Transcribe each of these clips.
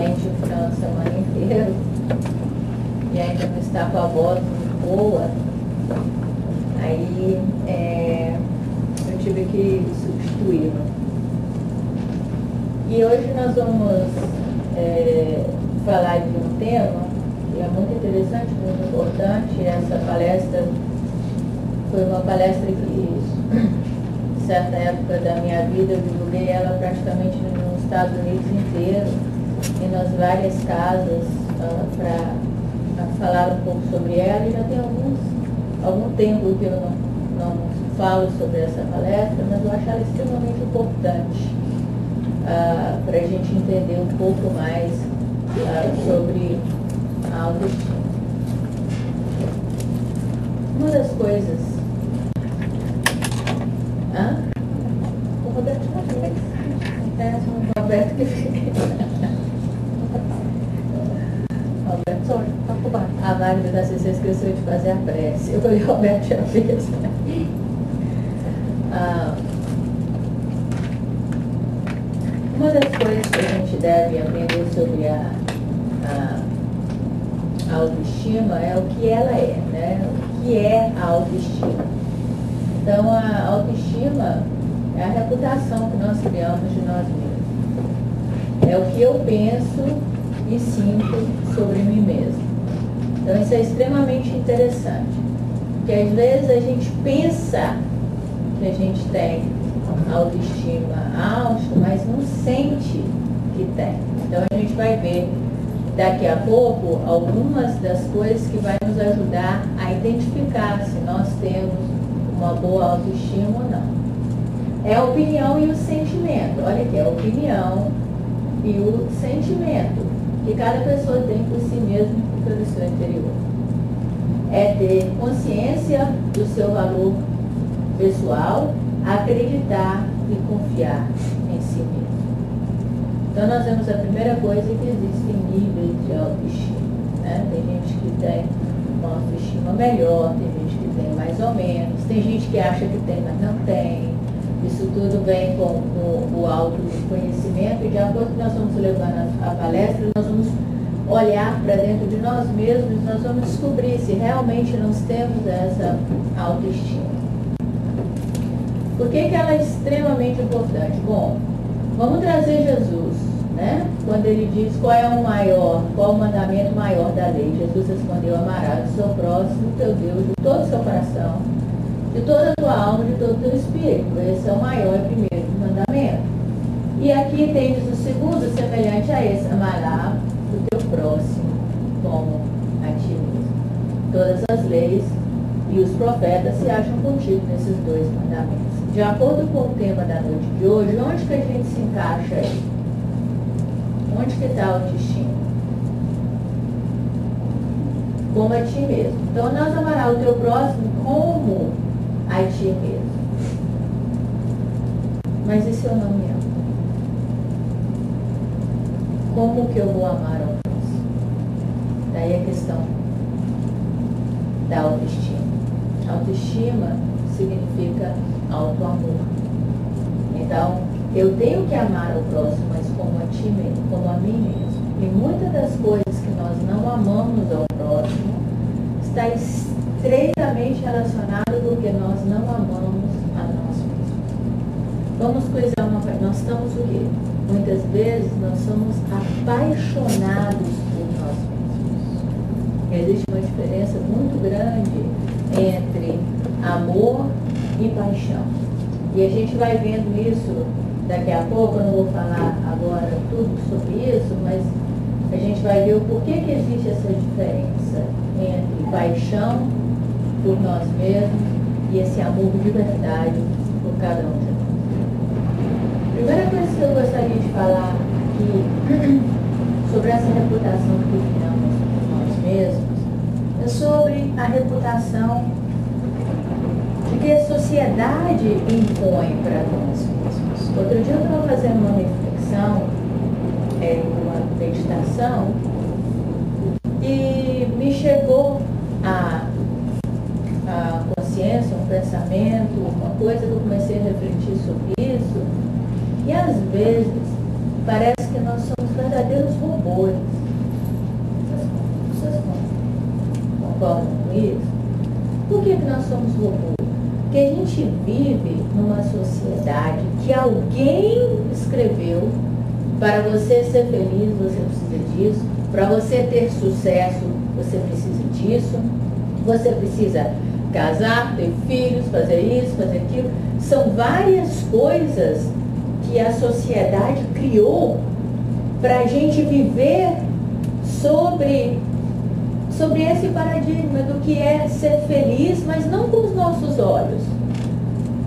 o final de semana inteiro e ainda não está com a voz muito boa, aí eu tive que substituí-lo. E hoje nós vamos falar de um tema que é muito interessante, muito importante. Essa palestra foi uma palestra que, em certa época da minha vida, eu divulguei ela praticamente nos Estados Unidos inteiro e nas várias casas para falar um pouco sobre ela. E já tem algum tempo que eu não falo sobre essa palestra, mas eu acho ela extremamente importante para a gente entender um pouco mais sobre a autoestima. Uma das coisas... O Roberto já fez. O Roberto que fez. Roberto, a Magda da CC esqueceu de fazer a prece. Eu falei, Roberto já fez. Uma das coisas que a gente deve aprender sobre a autoestima é o que ela é, né? O que é a autoestima. Então, a autoestima é a reputação que nós criamos de nós mesmos. É o que eu penso e sinto sobre mim mesmo. Então, isso é extremamente interessante. Porque, às vezes, a gente pensa que a gente tem autoestima alta, mas não sente que tem. Então a gente vai ver daqui a pouco algumas das coisas que vai nos ajudar a identificar se nós temos uma boa autoestima ou não. É a opinião e o sentimento. Olha aqui, é a opinião e o sentimento que cada pessoa tem por si mesmo e pelo seu interior. É ter consciência do seu valor pessoal, acreditar e confiar em si mesmo. Então nós vemos a primeira coisa que existem níveis de autoestima, né? Tem gente que tem uma autoestima melhor, tem gente que tem mais ou menos, tem gente que acha que tem, mas não tem. Isso tudo vem com o autoconhecimento e de acordo com que nós vamos levando a palestra, nós vamos olhar para dentro de nós mesmos, nós vamos descobrir se realmente nós temos essa autoestima. Por que ela é extremamente importante? Bom, vamos trazer Jesus, né? Quando ele diz qual o mandamento maior da lei. Jesus respondeu: amarás o seu próximo, teu Deus, de todo o seu coração, de toda a tua alma, de todo o teu espírito. Esse é o maior e primeiro mandamento. E aqui tens o segundo, semelhante a esse: amarás o teu próximo como a ti mesmo. Todas as leis e os profetas se acham contigo nesses dois mandamentos. De acordo com o tema da noite de hoje, onde que a gente se encaixa aí? Onde que está a autoestima? Como a ti mesmo. Então, nós amarás o teu próximo como a ti mesmo. Mas e se eu não me amo? Como que eu vou amar ao próximo? Daí a questão da autoestima. Autoestima significa auto-amor. Então, eu tenho que amar ao próximo, mas como a ti mesmo, como a mim mesmo. E muitas das coisas que nós não amamos ao próximo está estreitamente relacionado com que nós não amamos a nós mesmos. Vamos coisar uma coisa. Nós estamos o quê? Muitas vezes nós somos apaixonados por nós mesmos. Existe uma diferença muito grande entre amor e paixão. E a gente vai vendo isso daqui a pouco. Eu não vou falar agora tudo sobre isso, mas a gente vai ver o porquê que existe essa diferença entre paixão por nós mesmos e esse amor de verdade por cada um de nós. A primeira coisa que eu gostaria de falar aqui sobre essa reputação que criamos por nós mesmos é sobre a reputação que a sociedade impõe para nós mesmos. Outro dia eu estava fazendo uma reflexão, uma meditação, e me chegou a consciência, um pensamento, uma coisa que eu comecei a refletir sobre isso, e às vezes parece que nós somos verdadeiros robôs. Vocês concordam com isso? Por que nós somos robôs? Porque a gente vive numa sociedade que alguém escreveu: para você ser feliz, você precisa disso, para você ter sucesso, você precisa disso, você precisa casar, ter filhos, fazer isso, fazer aquilo. São várias coisas que a sociedade criou para a gente viver sobre esse paradigma do que é ser feliz, mas não com os nossos olhos.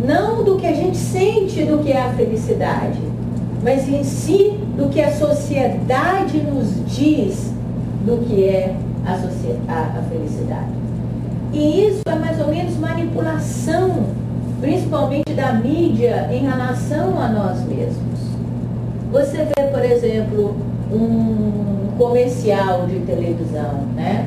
Não do que a gente sente do que é a felicidade, mas em si do que a sociedade nos diz do que é a felicidade. E isso é mais ou menos manipulação, principalmente da mídia, em relação a nós mesmos. Você vê, por exemplo, um comercial de televisão, né?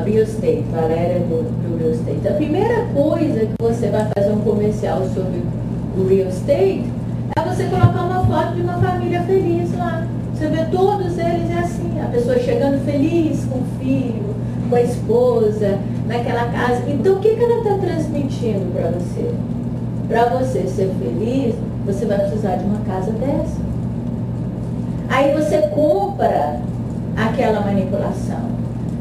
Real Estate, Valéria do Real Estate. A primeira coisa que você vai fazer um comercial sobre o Real Estate é você colocar uma foto de uma família feliz lá. Você vê todos eles é assim, a pessoa chegando feliz com o filho, com a esposa, naquela casa. Então o que ela está transmitindo para você? Para você ser feliz, você vai precisar de uma casa dessa. Aí você compra aquela manipulação.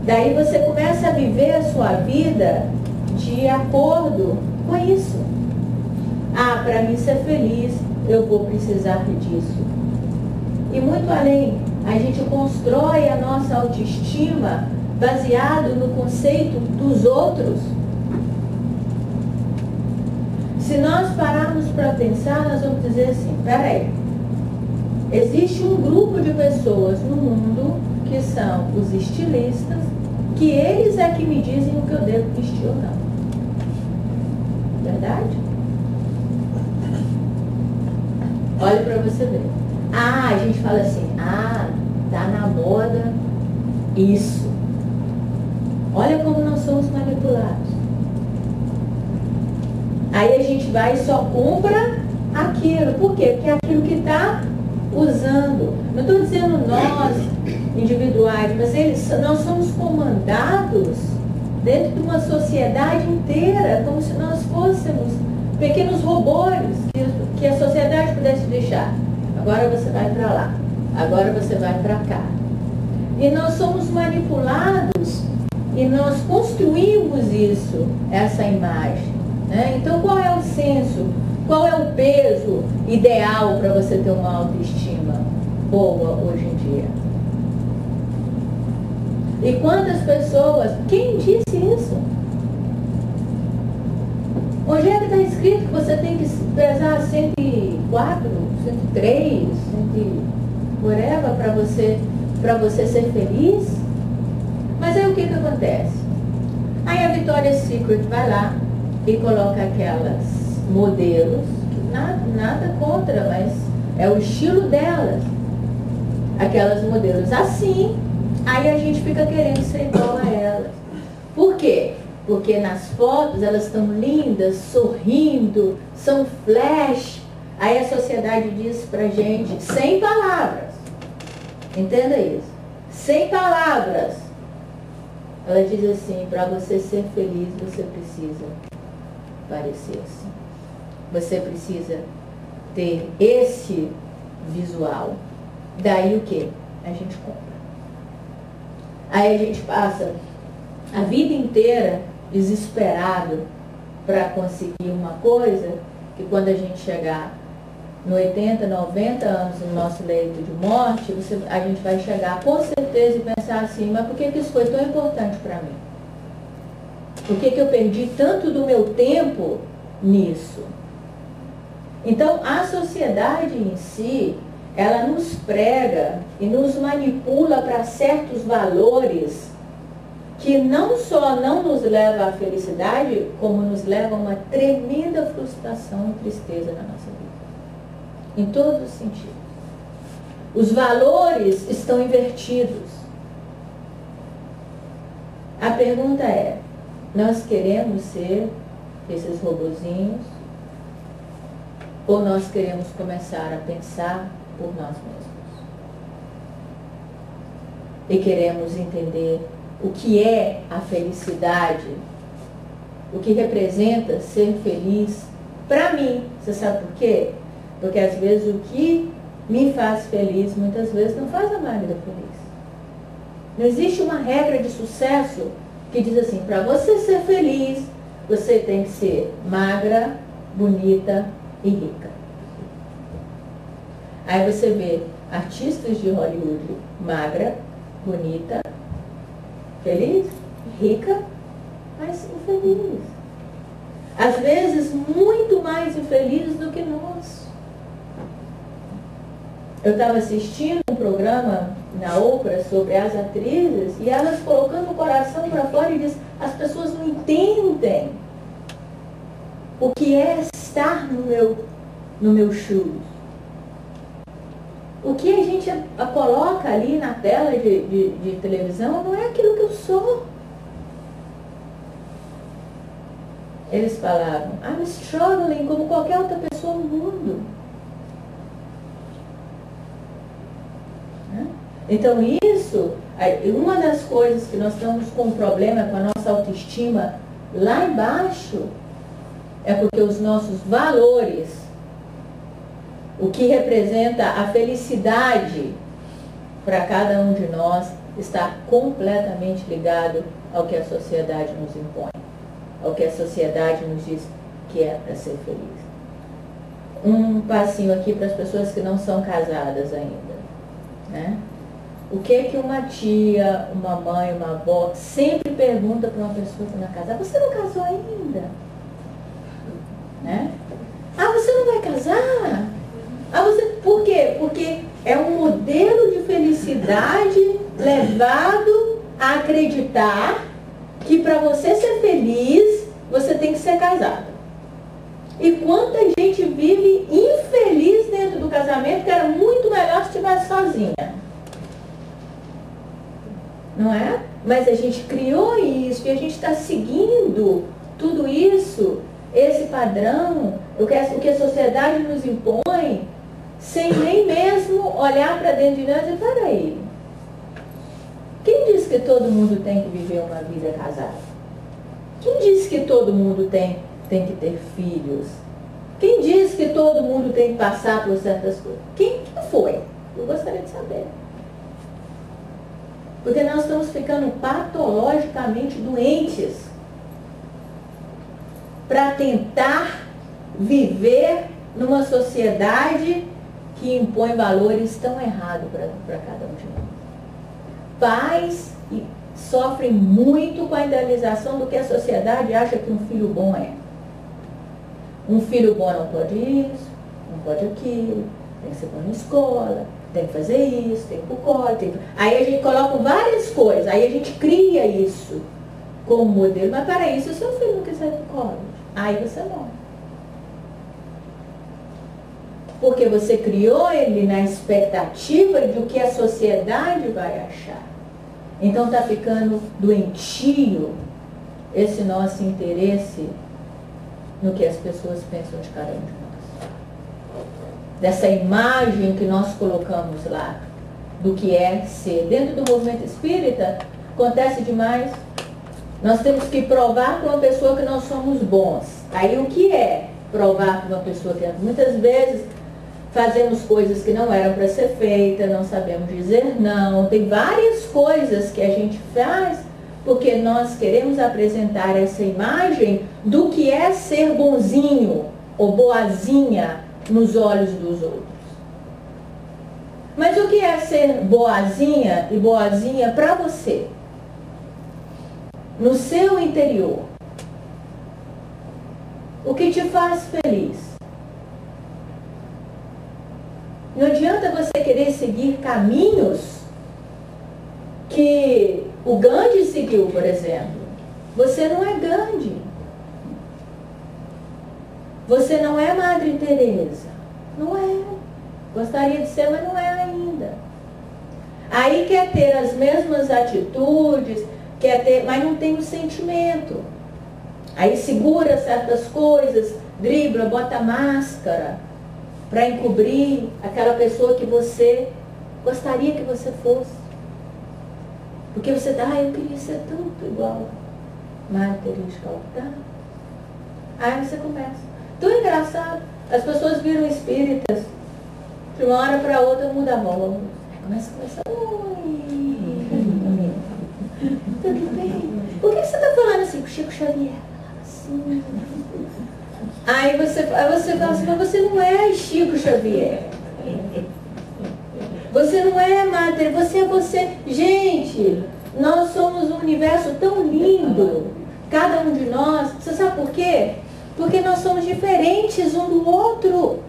Daí você começa a viver a sua vida de acordo com isso. Ah, para mim ser feliz, eu vou precisar disso. E muito além, a gente constrói a nossa autoestima baseado no conceito dos outros. Se nós pararmos para pensar, nós vamos dizer assim: peraí, existe um grupo de pessoas no mundo que são os estilistas, que eles é que me dizem o que eu devo vestir ou não. Verdade? Olha para você ver. Ah, a gente fala assim: ah, tá na moda isso. Olha como nós somos manipulados. Aí a gente vai e só compra aquilo. Por quê? Porque é aquilo que está usando. Não estou dizendo nós, individuais, mas nós somos comandados dentro de uma sociedade inteira, como se nós fôssemos pequenos robôs que a sociedade pudesse deixar. Agora você vai para lá, agora você vai para cá. E nós somos manipulados e nós construímos isso, essa imagem. Né? Então qual é o senso? Qual é o peso ideal para você ter uma autoestima boa hoje em dia? E quantas pessoas... Quem disse isso? Onde é que está escrito que você tem que pesar 104, 103, whatever para você ser feliz? Mas aí o que acontece? Aí a Victoria's Secret vai lá e coloca aquelas modelos, nada contra, mas é o estilo delas, aquelas modelos assim. Aí a gente fica querendo ser igual a elas. Por quê? Porque nas fotos elas estão lindas, sorrindo, são flash. Aí a sociedade diz pra gente, sem palavras, entenda isso, sem palavras, ela diz assim: para você ser feliz, você precisa parecer assim. Você precisa ter esse visual. Daí o que? A gente compra. Aí a gente passa a vida inteira desesperado para conseguir uma coisa que quando a gente chegar no 80, 90 anos no nosso leito de morte, a gente vai chegar com certeza e pensar assim: mas por que isso foi tão importante para mim? Por que eu perdi tanto do meu tempo nisso? Então, a sociedade em si, ela nos prega e nos manipula para certos valores que não só não nos leva à felicidade, como nos leva a uma tremenda frustração e tristeza na nossa vida. Em todos os sentidos. Os valores estão invertidos. A pergunta é: nós queremos ser esses robozinhos? Ou nós queremos começar a pensar por nós mesmos? e queremos entender o que é a felicidade, o que representa ser feliz para mim. Você sabe por quê? Porque às vezes o que me faz feliz, muitas vezes não faz a Magda feliz. Não existe uma regra de sucesso que diz assim, para você ser feliz, você tem que ser magra, bonita e rica. Aí você vê artistas de Hollywood, magra, bonita, feliz, rica, mas infeliz. Às vezes muito mais infeliz do que nós. Eu estava assistindo um programa na Oprah sobre as atrizes e elas colocando o coração para fora e diz, as pessoas não entendem o que é estar no meu shoes. O que a gente coloca ali na tela de televisão não é aquilo que eu sou. Eles falavam, I'm struggling como qualquer outra pessoa no mundo. Então isso, uma das coisas que nós estamos com um problema com a nossa autoestima lá embaixo, é porque os nossos valores, o que representa a felicidade para cada um de nós, está completamente ligado ao que a sociedade nos impõe, ao que a sociedade nos diz que é para ser feliz. Um passinho aqui para as pessoas que não são casadas ainda, né? O que uma tia, uma mãe, uma avó sempre pergunta para uma pessoa que não é casada? Você não casou ainda? Né? Ah, você não vai casar? Por quê? Porque é um modelo de felicidade levado a acreditar que para você ser feliz, você tem que ser casado. E quanta gente vive infeliz dentro do casamento, que era muito melhor se estivesse sozinha. Não é? Mas a gente criou isso e a gente está seguindo tudo isso, esse padrão, o que a sociedade nos impõe, sem nem mesmo olhar para dentro de nós e peraí. Quem diz que todo mundo tem que viver uma vida casada? Quem diz que todo mundo tem que ter filhos? Quem diz que todo mundo tem que passar por certas coisas? Quem foi? Eu gostaria de saber. Porque nós estamos ficando patologicamente doentes para tentar viver numa sociedade que impõe valores tão errados para cada um de nós. Pais sofrem muito com a idealização do que a sociedade acha que um filho bom é. Um filho bom não pode isso, não pode aquilo, tem que ser bom na escola, tem que fazer isso, tem que ir pro college. Aí a gente coloca várias coisas, aí a gente cria isso como modelo. Mas para isso, se o seu filho não quiser ir pro college, aí você não. Porque você criou ele na expectativa do que a sociedade vai achar. Então está ficando doentio esse nosso interesse no que as pessoas pensam de cada um de nós. Dessa imagem que nós colocamos lá, do que é ser. Dentro do movimento espírita, acontece demais. Nós temos que provar para uma pessoa que nós somos bons. Aí o que é provar para uma pessoa que é? Muitas vezes fazemos coisas que não eram para ser feitas, não sabemos dizer não. Tem várias coisas que a gente faz porque nós queremos apresentar essa imagem do que é ser bonzinho ou boazinha nos olhos dos outros. Mas o que é ser boazinha e boazinha para você? No seu interior. O que te faz feliz? Não adianta você querer seguir caminhos que o Gandhi seguiu, por exemplo. Você não é Gandhi. Você não é Madre Teresa. Não é. Gostaria de ser, mas não é ainda. Aí quer ter as mesmas atitudes, quer ter, mas não tem o sentimento. Aí segura certas coisas, dribla, bota máscara para encobrir aquela pessoa que você gostaria que você fosse. Porque você está, eu queria ser tanto igual Madre Teresa de Calcutá. Aí você começa. Tão engraçado. As pessoas viram espíritas. De uma hora para outra muda a voz. Aí começa a conversar. Oi, tudo bem? Por que você está falando assim com o Chico Xavier? Assim. Aí você fala assim, mas você não é Chico Xavier. Você não é Madre, você é você. Gente, nós somos um universo tão lindo. Cada um de nós. Você sabe por quê? Porque nós somos diferentes um do outro.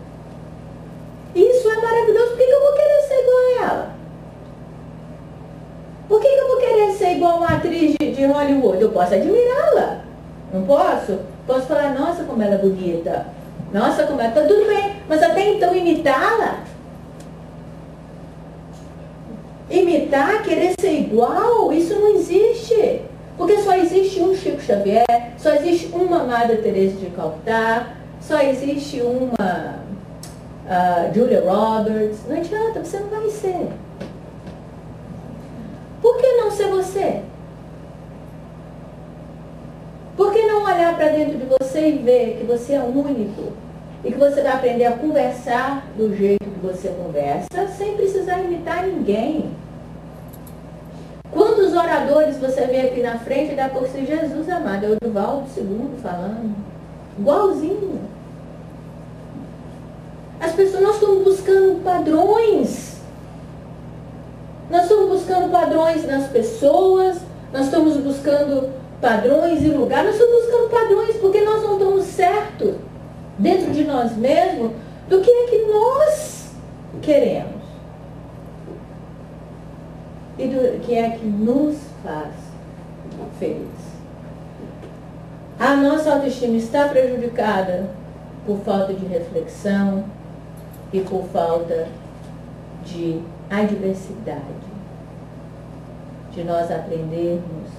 Isso é maravilhoso. Por que eu vou querer ser igual a ela? Por que eu vou querer ser igual uma atriz de Hollywood? Eu posso admirá-la. Não posso? Posso falar, nossa, como ela é bonita. Nossa, como ela... Tudo bem, mas até então imitá-la? Imitar, querer ser igual, isso não existe. Porque só existe um Chico Xavier, só existe uma Madre Teresa de Calcutá, só existe uma Julia Roberts. Não adianta, você não vai ser. Por que não ser você? Por que não olhar para dentro de você e ver que você é único? E que você vai aprender a conversar do jeito que você conversa, sem precisar imitar ninguém. Quantos oradores você vê aqui na frente da por si Jesus amado? É o Divaldo II falando. Igualzinho. As pessoas, nós estamos buscando padrões. Nós estamos buscando padrões nas pessoas, nós estamos buscando padrões em lugares, nós estamos buscando padrões porque nós não estamos certos dentro de nós mesmos do que é que nós queremos. E do que é que nos faz feliz. A nossa autoestima está prejudicada por falta de reflexão e por falta de adversidade. De nós aprendermos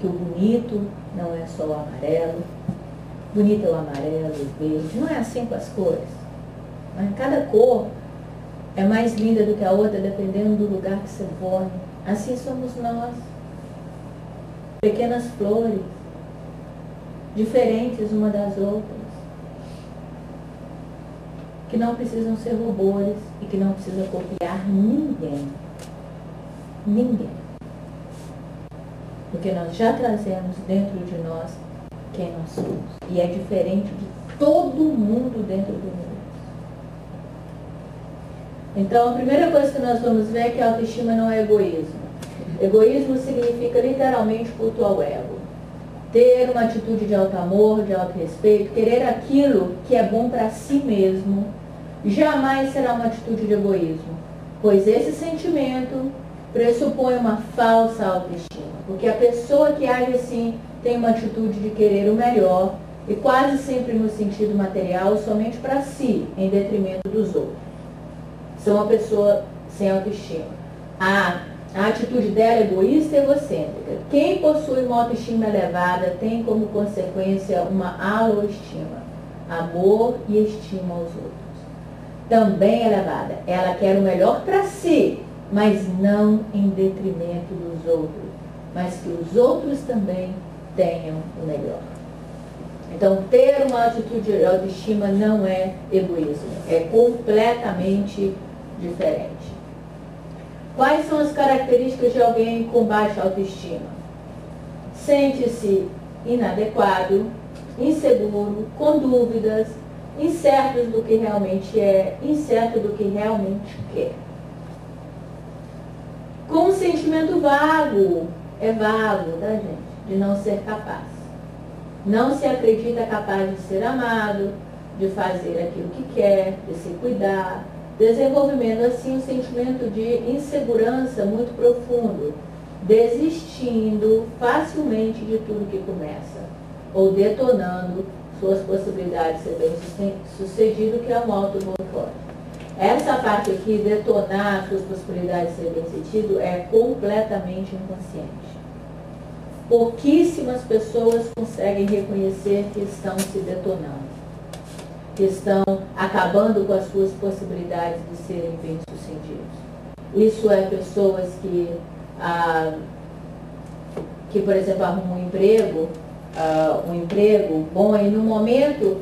que o bonito não é só o amarelo, bonito é o amarelo, o verde, não é assim com as cores. Mas cada cor é mais linda do que a outra, dependendo do lugar que você for. Assim somos nós. Pequenas flores, diferentes uma das outras, que não precisam ser robôs e que não precisam copiar ninguém. Ninguém. Porque nós já trazemos dentro de nós quem nós somos. E é diferente de todo mundo dentro do mundo. Então, a primeira coisa que nós vamos ver é que a autoestima não é egoísmo. Egoísmo significa literalmente culto ao ego. Ter uma atitude de alto amor, de alto respeito, querer aquilo que é bom para si mesmo, jamais será uma atitude de egoísmo. Pois esse sentimento pressupõe uma falsa autoestima. Porque a pessoa que age assim tem uma atitude de querer o melhor e quase sempre no sentido material somente para si, em detrimento dos outros. São uma pessoa sem autoestima. A atitude dela é egoísta e egocêntrica. Quem possui uma autoestima elevada tem como consequência uma autoestima, amor e estima aos outros. Também elevada. Ela quer o melhor para si, mas não em detrimento dos outros, mas que os outros também tenham o melhor. Então, ter uma atitude de autoestima não é egoísmo, é completamente diferente. Quais são as características de alguém com baixa autoestima? Sente-se inadequado, inseguro, com dúvidas, incerto do que realmente é, incerto do que realmente quer. Com um sentimento vago, é vago, tá, gente? De não ser capaz. Não se acredita capaz de ser amado, de fazer aquilo que quer, de se cuidar, desenvolvendo assim um sentimento de insegurança muito profundo, desistindo facilmente de tudo que começa, ou detonando suas possibilidades de ser bem sucedido, que é um auto-boicote. Essa parte aqui, detonar suas possibilidades de ser bem-sucedido, é completamente inconsciente. Pouquíssimas pessoas conseguem reconhecer que estão se detonando, que estão acabando com as suas possibilidades de serem bem-sucedidos. Isso é pessoas que que, por exemplo, arruma um emprego bom, e no momento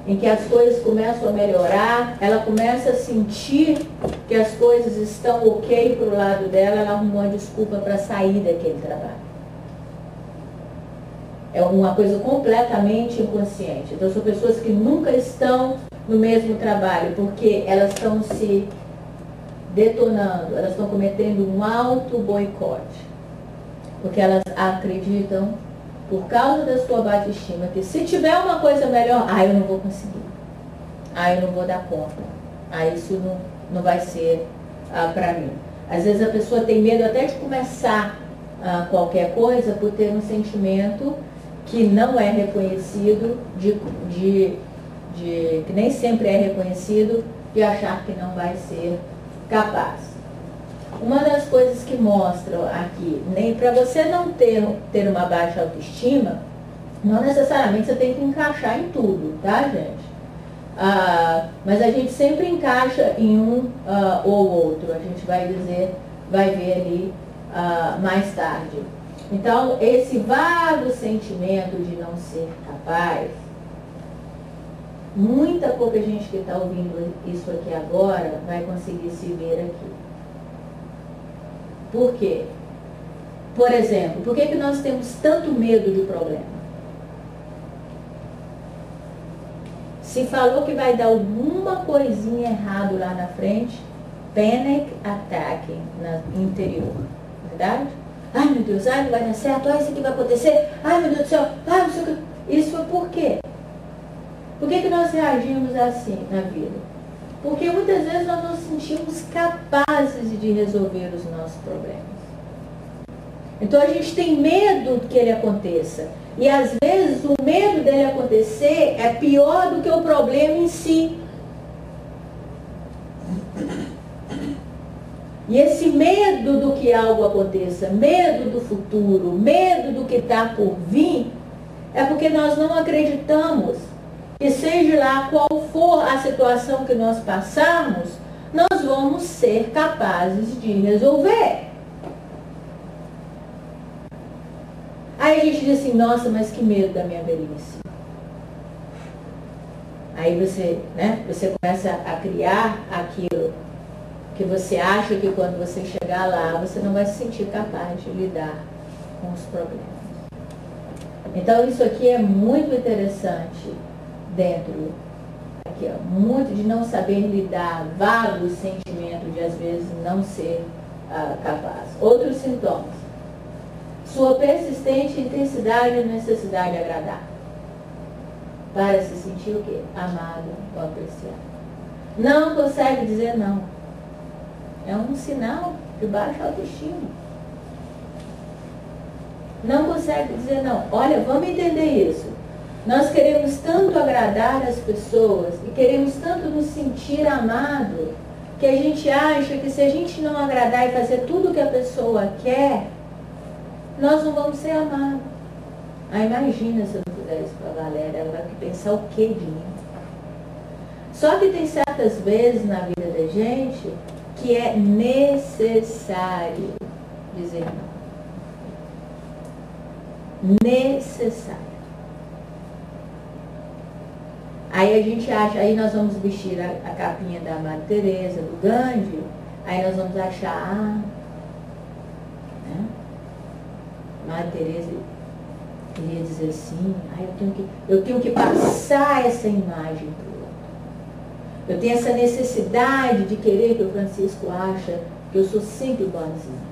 em que as coisas começam a melhorar, ela começa a sentir que as coisas estão ok para o lado dela, ela arrumou uma desculpa para sair daquele trabalho. É uma coisa completamente inconsciente. Então, são pessoas que nunca estão no mesmo trabalho, porque elas estão se detonando, elas estão cometendo um auto-boicote. Porque elas acreditam, por causa da sua baixa estima, que se tiver uma coisa melhor, eu não vou conseguir. Eu não vou dar conta. Isso não vai ser para mim. Às vezes a pessoa tem medo até de começar qualquer coisa por ter um sentimento que não é reconhecido, que nem sempre é reconhecido, de achar que não vai ser capaz. Uma das coisas que mostram aqui, nem para você não ter uma baixa autoestima, não necessariamente você tem que encaixar em tudo, tá, gente? Mas a gente sempre encaixa em um ou outro, a gente vai ver ali mais tarde. Então, esse vago sentimento de não ser capaz, muita pouca gente que está ouvindo isso aqui agora vai conseguir se ver aqui. Por quê? Por exemplo, por que nós temos tanto medo de problema? Se falou que vai dar alguma coisinha errado lá na frente, panic attack no interior, verdade? Meu Deus, não vai dar certo, isso aqui vai acontecer, meu Deus do céu, não sei o que. Isso foi por quê? Por que nós reagimos assim na vida? Porque muitas vezes nós não nos sentimos capazes de resolver os nossos problemas. Então a gente tem medo que ele aconteça. E às vezes o medo dele acontecer é pior do que o problema em si. E esse medo do que algo aconteça, medo do futuro, medo do que está por vir, é porque nós não acreditamos que seja lá qual for a situação que nós passarmos, nós vamos ser capazes de resolver. Aí a gente diz assim, nossa, mas que medo da minha velhice. Aí você começa a criar aquilo que você acha que quando você chegar lá, você não vai se sentir capaz de lidar com os problemas. Então isso aqui é muito interessante dentro, aqui muito de não saber lidar, vago sentimento de às vezes não ser capaz. Outros sintomas. Sua persistente intensidade e necessidade de agradar. Para se sentir o quê? Amado ou apreciado. Não consegue dizer não. É um sinal de baixa autoestima. Não consegue dizer não. Olha, vamos entender isso. Nós queremos tanto agradar as pessoas e queremos tanto nos sentir amado, que a gente acha que se a gente não agradar e fazer tudo o que a pessoa quer, nós não vamos ser amados. Imagina se eu não fizer isso para a Valéria, ela vai pensar o que de mim? Só que tem certas vezes na vida da gente que é necessário dizer não. Necessário. Aí a gente acha, aí nós vamos vestir a capinha da Madre Teresa, do Gandhi, aí nós vamos achar, Madre Teresa queria dizer assim, eu tenho que passar essa imagem para o outro. Eu tenho essa necessidade de querer que o Francisco ache que eu sou sempre boazinha.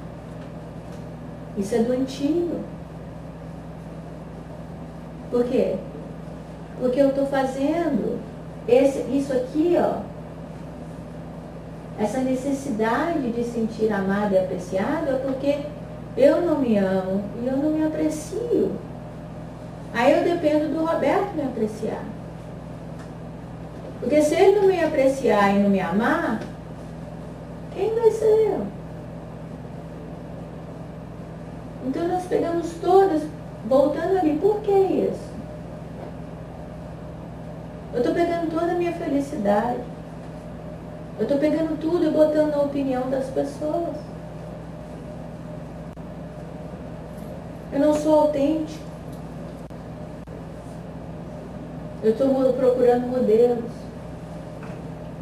Isso é doentio. Por quê? Porque eu estou fazendo isso aqui, essa necessidade de sentir amado e apreciado é porque eu não me amo e eu não me aprecio. Aí eu dependo do Roberto me apreciar. Porque se ele não me apreciar e não me amar, quem vai ser eu? Então nós pegamos todas, voltando ali, por que isso? Eu estou pegando toda a minha felicidade. Eu estou pegando tudo e botando na opinião das pessoas. Eu não sou autêntico. Eu estou procurando modelos.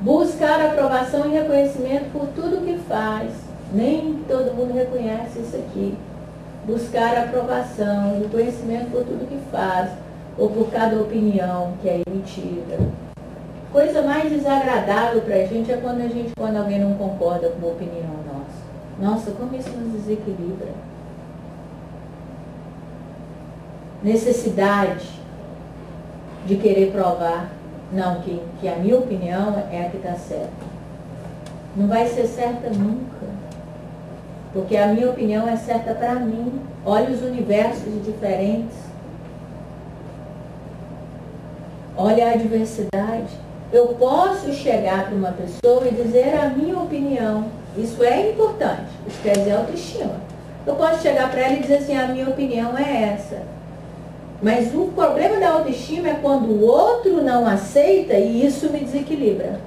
Buscar aprovação e reconhecimento por tudo que faz. Nem todo mundo reconhece isso aqui. Buscar aprovação e reconhecimento por tudo que faz, ou por cada opinião que é emitida. Coisa mais desagradável para a gente é quando alguém não concorda com uma opinião nossa. Nossa, como isso nos desequilibra. Necessidade de querer provar, não, que a minha opinião é a que está certa. Não vai ser certa nunca. Porque a minha opinião é certa para mim. Olha os universos diferentes. Olha a diversidade. Eu posso chegar para uma pessoa e dizer a minha opinião. Isso é importante. Isso quer dizer autoestima. Eu posso chegar para ela e dizer assim, a minha opinião é essa. Mas o problema da autoestima é quando o outro não aceita e isso me desequilibra.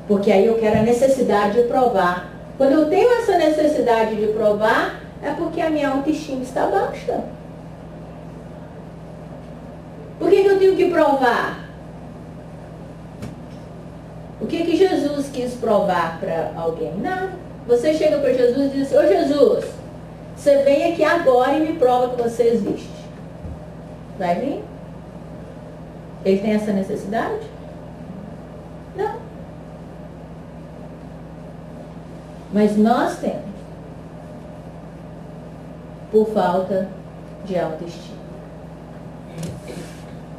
Porque aí eu quero a necessidade de provar. Quando eu tenho essa necessidade de provar, é porque a minha autoestima está baixa. Por que eu tenho que provar? O que Jesus quis provar para alguém? Não. Você chega para Jesus e diz, ô Jesus, você vem aqui agora e me prova que você existe. Vai vir? Ele tem essa necessidade? Não. Mas nós temos. Por falta de autoestima.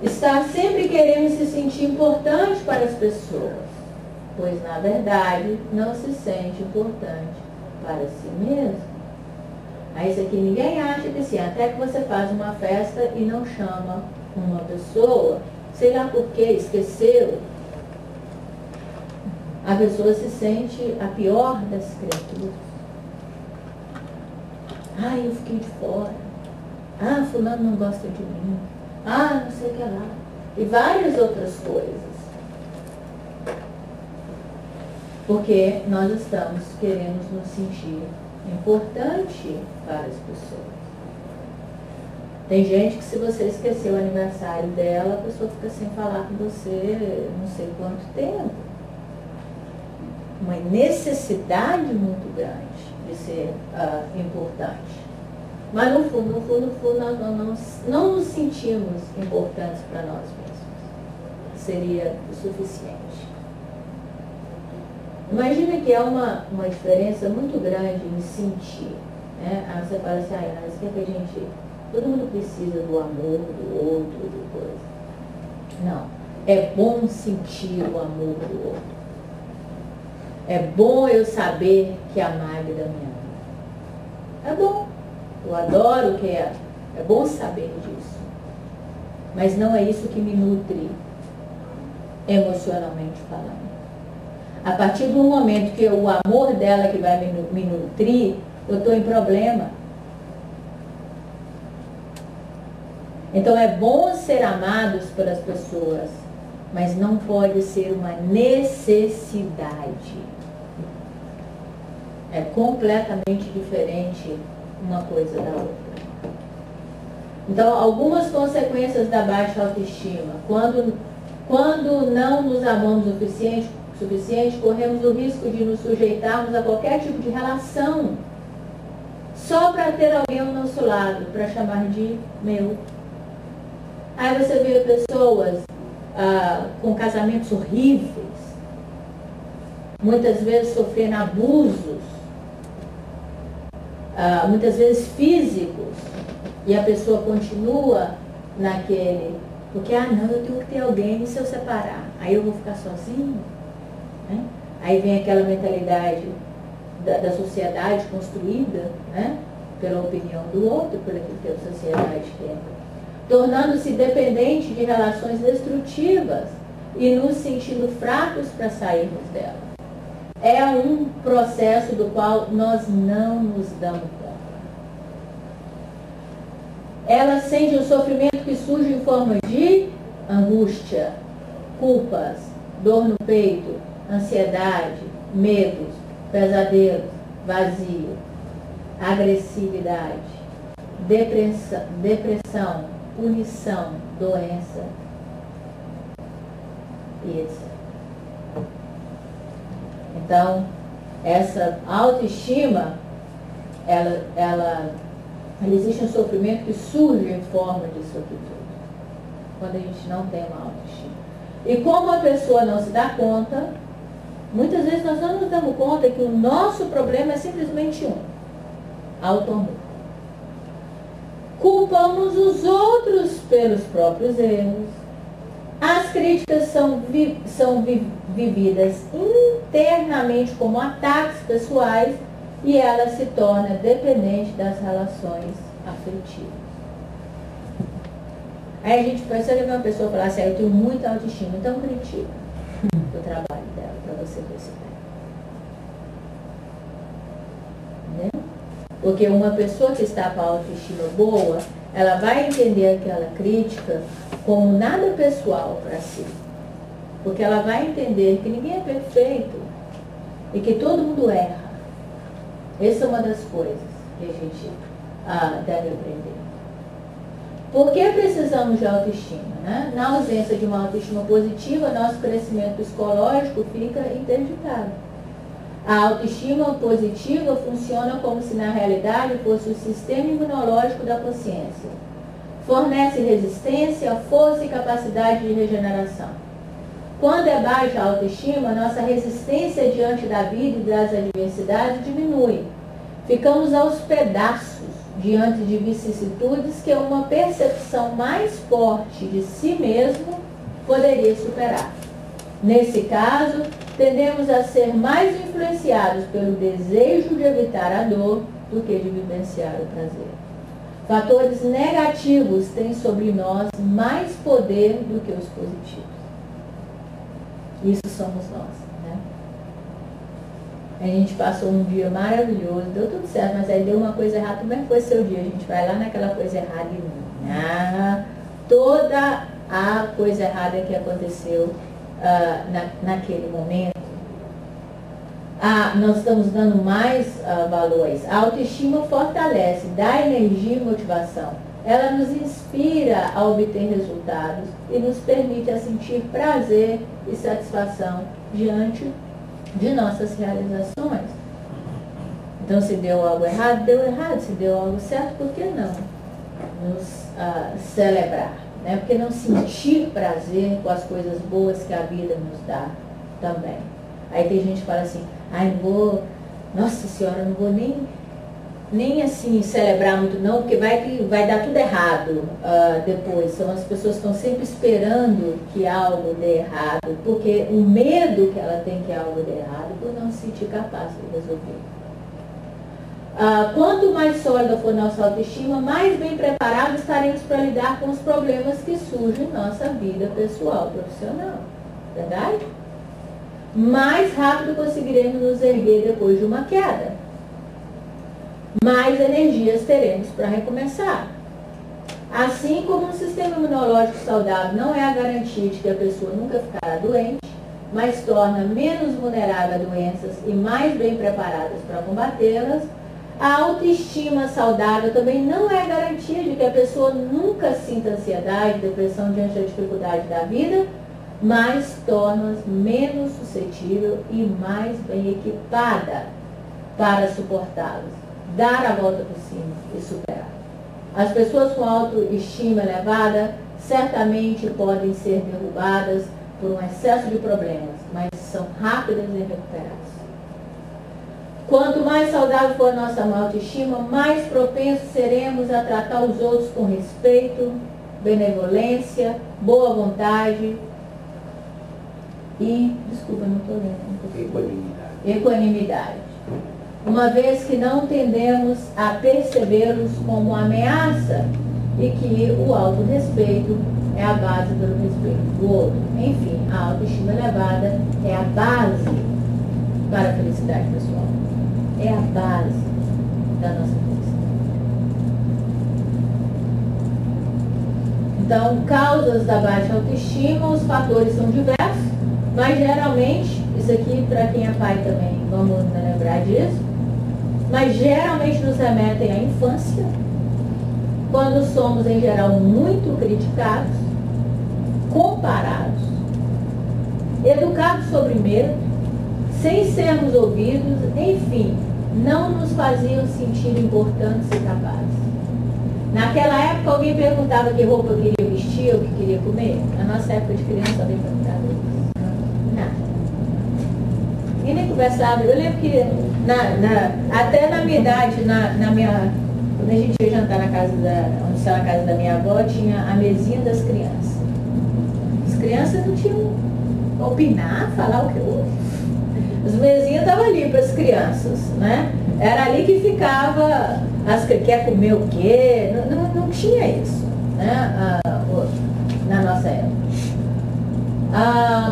Está sempre querendo se sentir importante para as pessoas, pois na verdade não se sente importante para si mesmo. Aí isso aqui ninguém acha que assim, até que você faz uma festa e não chama uma pessoa, sei lá por que, esqueceu, a pessoa se sente a pior das criaturas. Ah, eu fiquei de fora. Ah, fulano não gosta de mim. Ah, não sei o que lá. E várias outras coisas. Porque nós estamos querendo nos sentir importante para as pessoas. Tem gente que se você esquecer o aniversário dela, a pessoa fica sem falar com você não sei quanto tempo. Uma necessidade muito grande de ser importante. Mas no fundo, nós não nos sentimos importantes para nós mesmos. Seria o suficiente. Imagina que há uma diferença muito grande em sentir. Né? Aí você fala assim, mas que a gente... Todo mundo precisa do amor do outro, de coisa. Não. É bom sentir o amor do outro. É bom eu saber que a Magda me ama. É bom. Eu adoro o que é. É bom saber disso. Mas não é isso que me nutre emocionalmente falando. A partir do momento que o amor dela que vai me nutrir, eu estou em problema. Então é bom ser amados pelas pessoas, mas não pode ser uma necessidade. É completamente diferente uma coisa da outra. Então, algumas consequências da baixa autoestima. Quando não nos amamos o suficiente, corremos o risco de nos sujeitarmos a qualquer tipo de relação só para ter alguém ao nosso lado, para chamar de meu. Aí você vê pessoas com casamentos horríveis, muitas vezes sofrendo abusos, muitas vezes físicos, e a pessoa continua naquele, porque, não, eu tenho que ter alguém, e se eu separar? Aí eu vou ficar sozinho? Né? Aí vem aquela mentalidade da sociedade construída, né? Pela opinião do outro, pelo que a sociedade quer, tornando-se dependente de relações destrutivas e nos sentindo fracos para sairmos dela. É um processo do qual nós não nos damos conta. Ela sente o sofrimento que surge em forma de angústia, culpas, dor no peito, ansiedade, medos, pesadelos, vazio. agressividade, depressão, punição, doença e etc. Então, essa autoestima, ela existe um sofrimento que surge em forma de sofrimento, quando a gente não tem uma autoestima. E como a pessoa não se dá conta, muitas vezes nós não nos damos conta que o nosso problema é simplesmente auto-amor. Culpamos os outros pelos próprios erros. As críticas são vividas internamente como ataques pessoais e ela se torna dependente das relações afetivas. Aí a gente percebe uma pessoa falar assim, eu tenho muita autoestima, então critica o trabalho dela para você perceber. Entendeu? Porque uma pessoa que está com a autoestima boa, ela vai entender aquela crítica como nada pessoal para si. Porque ela vai entender que ninguém é perfeito e que todo mundo erra. Essa é uma das coisas que a gente deve aprender. Por que precisamos de autoestima? Né? Na ausência de uma autoestima positiva, nosso crescimento psicológico fica interditado. A autoestima positiva funciona como se na realidade fosse o sistema imunológico da consciência. Fornece resistência, força e capacidade de regeneração. Quando é baixa a autoestima, nossa resistência diante da vida e das adversidades diminui. Ficamos aos pedaços diante de vicissitudes que uma percepção mais forte de si mesmo poderia superar. Nesse caso, tendemos a ser mais influenciados pelo desejo de evitar a dor do que de vivenciar o prazer. Fatores negativos têm sobre nós mais poder do que os positivos. Isso somos nós, né? A gente passou um dia maravilhoso, deu tudo certo, mas aí deu uma coisa errada. Como é que foi seu dia? A gente vai lá naquela coisa errada e toda a coisa errada que aconteceu naquele momento, nós estamos dando mais valor a isso. A autoestima fortalece, dá energia e motivação. Ela nos inspira a obter resultados e nos permite a sentir prazer e satisfação diante de nossas realizações. Então, se deu algo errado, deu errado. Se deu algo certo, por que não nos celebrar? Né? Por que não sentir prazer com as coisas boas que a vida nos dá também? Aí tem gente que fala assim, não vou, nossa senhora, não vou nem assim celebrar muito não, porque vai dar tudo errado depois. São as pessoas que estão sempre esperando que algo dê errado, porque o medo que ela tem que algo dê errado, por não se sentir capaz de resolver. Quanto mais sólida for nossa autoestima, mais bem preparados estaremos para lidar com os problemas que surgem em nossa vida pessoal, profissional. Verdade? Mais rápido conseguiremos nos erguer depois de uma queda. Mais energias teremos para recomeçar. Assim como um sistema imunológico saudável não é a garantia de que a pessoa nunca ficará doente, mas torna menos vulnerável a doenças e mais bem preparadas para combatê-las, a autoestima saudável também não é a garantia de que a pessoa nunca sinta ansiedade, depressão diante da dificuldade da vida, mas torna-as menos suscetível e mais bem equipada para suportá-los, dar a volta por cima e superar. As pessoas com autoestima elevada certamente podem ser derrubadas por um excesso de problemas, mas são rápidas em recuperar-se. Quanto mais saudável for a nossa autoestima, mais propensos seremos a tratar os outros com respeito, benevolência, boa vontade e, desculpa, não estou lendo. Equanimidade. Uma vez que não tendemos a percebê-los como ameaça e que o autorrespeito é a base do respeito do outro. Enfim, a autoestima elevada é a base para a felicidade pessoal. É a base da nossa felicidade. Então, causas da baixa autoestima, os fatores são diversos, mas geralmente, isso aqui para quem é pai também, vamos lembrar disso, mas geralmente nos remetem à infância, quando somos, em geral, muito criticados, comparados, educados sobre medo, sem sermos ouvidos, enfim, não nos faziam sentir importantes e capazes. Naquela época, alguém perguntava que roupa eu queria vestir, ou que queria comer. Na nossa época de criança, alguém perguntava isso. Nada. E nem conversava. Eu lembro que, até na minha idade, quando a gente ia jantar onde estava na casa da minha avó, tinha a mesinha das crianças. As crianças não tinham opinar, falar o que eu... As mesinhas estavam ali para as crianças, né? Era ali que ficava, quer comer o quê? Não tinha isso, né? Na nossa época.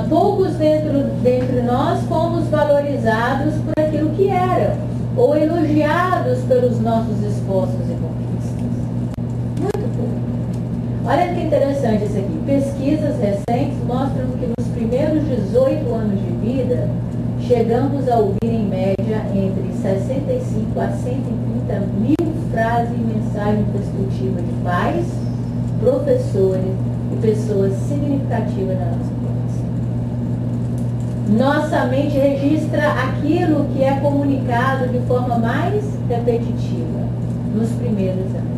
Poucos dentre nós fomos valorizados por aquilo que eram, ou elogiados pelos nossos esforços e conquistas. Muito pouco. Olha que interessante isso aqui. Pesquisas recentes mostram que nos primeiros 18 anos de vida, chegamos a ouvir em média entre 65 a 130 mil frases e mensagens destrutivas de pais, professores e pessoas significativas na nossa formação. Nossa mente registra aquilo que é comunicado de forma mais repetitiva nos primeiros anos.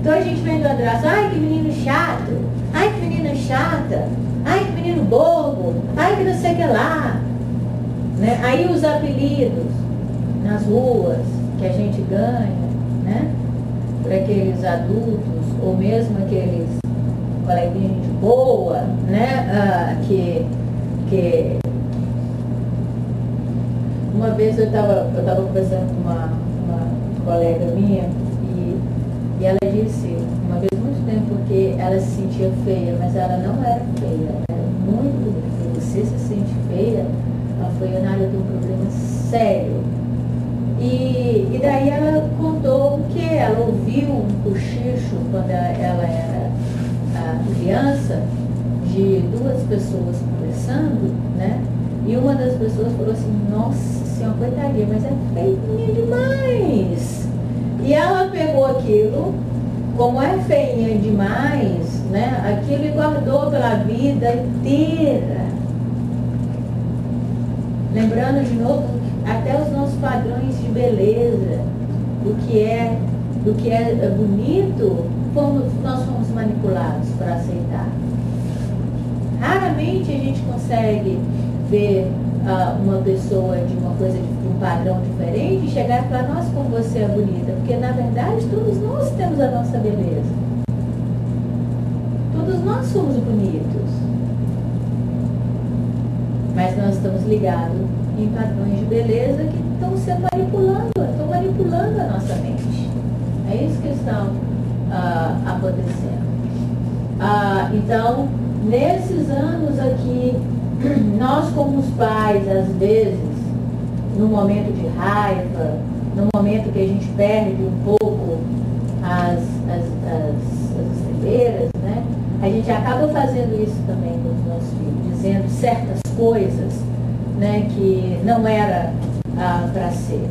Então a gente vem do Andraço, ai que menino chato, ai que menina chata, ai que menino bobo, ai que não sei o que lá, né? Aí os apelidos nas ruas que a gente ganha, né? Por aqueles adultos, ou mesmo aqueles coleguinhas de boa, né? Que uma vez eu estava conversando com uma colega minha e ela disse, uma vez muito tempo, porque ela se sentia feia, mas ela não era feia, ela era muito bonita. Você se sente feia, ela foi na área de um problema sério. E daí ela contou que ela ouviu um cochicho quando ela era criança, de duas pessoas conversando, né? E uma das pessoas falou assim, nossa senhora, coitadinha, mas é feinha demais. E ela pegou aquilo, como é feinha demais, né? Aquilo e guardou pela vida inteira. Lembrando de novo, até os nossos padrões de beleza, do que é bonito, nós fomos manipulados para aceitar. Raramente a gente consegue ver uma pessoa de uma coisa de um padrão diferente e chegar e falar, nossa, como você é bonita, porque na verdade todos nós temos a nossa beleza. Todos nós somos bonitos. Mas nós estamos ligados em padrões de beleza que estão manipulando a nossa mente. É isso que está acontecendo. Então, nesses anos aqui, nós como os pais, às vezes, no momento de raiva, no momento que a gente perde um pouco as estribeiras, né? A gente acaba fazendo isso também com os nossos filhos, dizendo certas coisas, né, que não era para ser.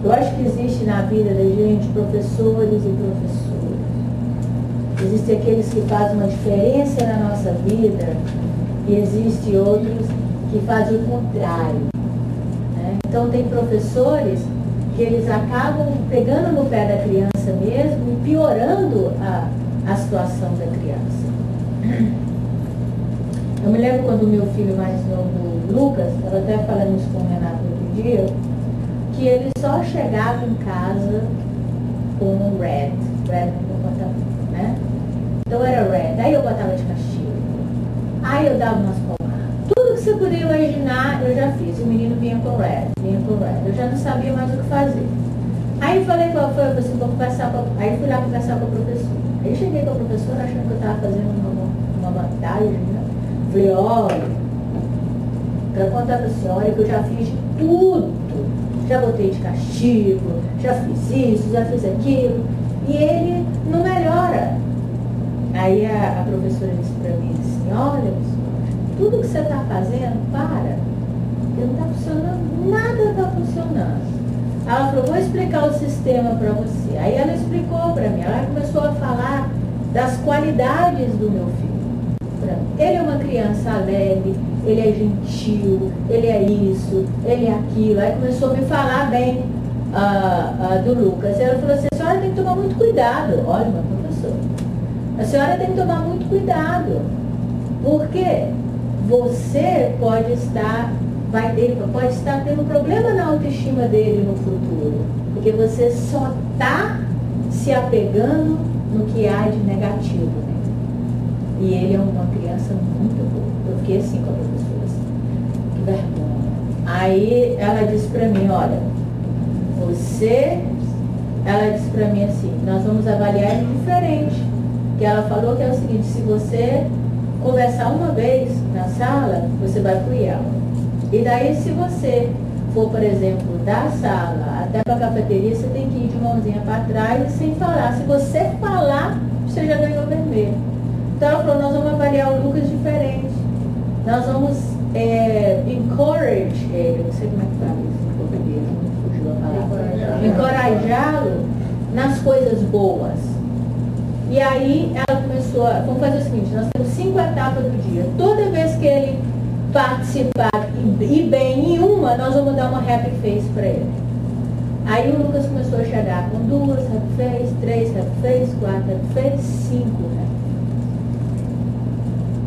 Eu acho que existe na vida da gente professores e professoras. Existem aqueles que fazem uma diferença na nossa vida e existem outros que fazem o contrário, né? Então tem professores que eles acabam pegando no pé da criança mesmo e piorando a situação da criança. Eu me lembro quando o meu filho mais novo, Lucas, estava até falando isso com o Renato outro dia, que ele só chegava em casa com um red né? Então era red, aí eu botava de castigo, aí eu dava umas palmadas. Tudo que você poderia imaginar, eu já fiz. O menino vinha com red, eu já não sabia mais o que fazer. Aí falei qual foi, eu falei assim, vou conversar aí fui lá conversar com a professora. Aí cheguei com a professora achando que eu estava fazendo uma vantagem, né? Falei, olha, quero contar para a senhora que eu já fiz de tudo. Já botei de castigo, já fiz isso, já fiz aquilo. E ele não melhora. Aí a professora disse para mim assim, olha, tudo que você está fazendo, para. Porque não está funcionando, nada está funcionando. Ela falou, vou explicar o sistema para você. Aí ela explicou para mim, ela começou a falar das qualidades do meu filho. Ele é uma criança alegre, ele é gentil, ele é isso, ele é aquilo. Aí começou a me falar bem do Lucas. E ela falou assim, a senhora tem que tomar muito cuidado. Olha, meu professor, a senhora tem que tomar muito cuidado, porque você pode estar tendo problema na autoestima dele no futuro, porque você só está se apegando no que há de negativo, né? E ele é uma criança muito boa. Eu fiquei assim com a professora, assim, que vergonha. Aí ela disse para mim, olha, ela disse para mim assim, nós vamos avaliar ele diferente. Que ela falou que é o seguinte, se você conversar uma vez na sala, você vai pro IEL. E daí, se você for, por exemplo, da sala até para a cafeteria, você tem que ir de mãozinha para trás e sem falar. Se você falar, você já ganhou vermelho. Então ela falou, nós vamos avaliar o Lucas diferente. Nós vamos encourage ele, não sei como é que fala isso em português, não fugiu a palavra. Encorajá-lo nas coisas boas. E aí ela começou vamos fazer o seguinte, nós temos 5 etapas do dia. Toda vez que ele participar e bem em uma, nós vamos dar uma happy face para ele. Aí o Lucas começou a chegar com 2 happy face, 3 happy face, 4 happy face, 5 happy.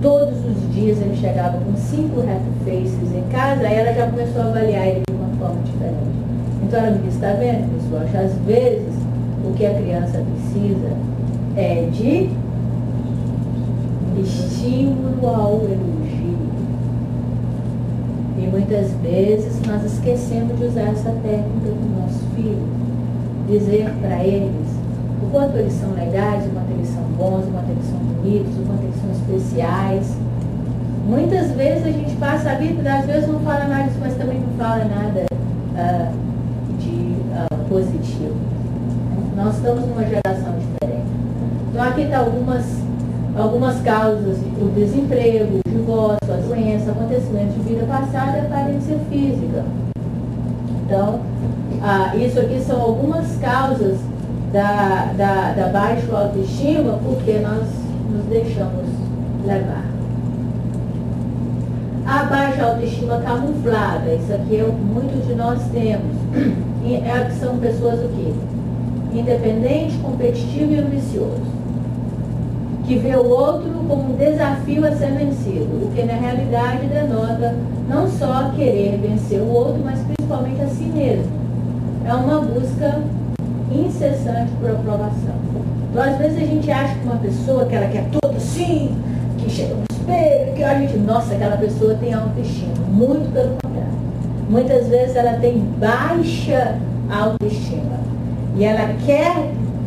Todos os dias ele chegava com 5 happy faces em casa, aí ela já começou a avaliar ele de uma forma diferente. Então ela me disse, está vendo, pessoal, que às vezes o que a criança precisa é de estímulo ao elogio. E muitas vezes nós esquecemos de usar essa técnica com nossos filhos. Dizer para eles o quanto eles são legais, o quanto eles são bons, o quanto eles são bonitos, o quanto eles são especiais. Muitas vezes a gente passa a vida, às vezes não fala nada disso, mas também não fala nada de positivo. Nós estamos numa geração diferente. Então aqui está algumas causas, o desemprego, o divórcio, a doença, acontecimentos de vida passada e a aparência física. Então, isso aqui são algumas causas da baixa autoestima, porque nós nos deixamos levar. A baixa autoestima camuflada, isso aqui é o que muitos de nós temos. São pessoas o quê? Independente, competitivo e ambicioso, que vê o outro como um desafio a ser vencido, o que na realidade denota não só querer vencer o outro, mas principalmente a si mesmo. É uma busca incessante por aprovação. Então, às vezes a gente acha que uma pessoa que ela quer tudo assim, que chega no espelho, que a gente, nossa, aquela pessoa tem autoestima. Muito pelo contrário. Muitas vezes ela tem baixa autoestima e ela